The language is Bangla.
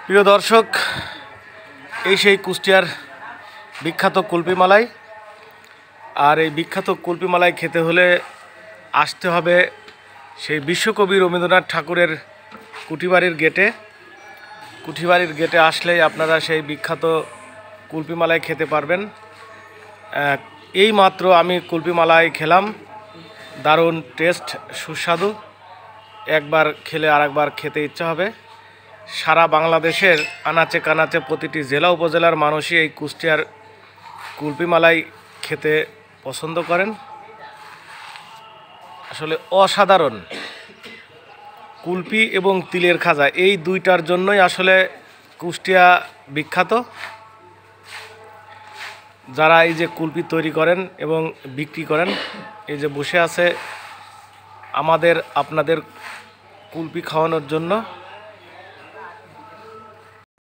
প্রিয় দর্শক, এই সেই কুষ্টিয়ার বিখ্যাত কুলপি মালাই। আর এই বিখ্যাত কুলপি মালাই খেতে হলে আসতে হবে সেই বিশ্বকবি রবীন্দ্রনাথ ঠাকুরের কুঠিবাড়ির গেটে। কুঠিবাড়ির গেটে আসলেই আপনারা সেই বিখ্যাত কুলপি মালাই খেতে পারবেন। এই মাত্র আমি কুলপি মালাই খেলাম, দারুণ টেস্ট, সুস্বাদু। একবার খেলে আরেকবার খেতে ইচ্ছা হবে। সারা বাংলাদেশের আনাচে কানাচে প্রতিটি জেলা উপজেলার মানুষই এই কুষ্টিয়ার কুলপি মালাই খেতে পছন্দ করেন। আসলে অসাধারণ। কুলপি এবং তিলের খাজা, এই দুইটার জন্যই আসলে কুষ্টিয়া বিখ্যাত। যারা এই যে কুলপি তৈরি করেন এবং বিক্রি করেন, এই যে বসে আছে আপনাদের কুলপি খাওয়ানোর জন্য।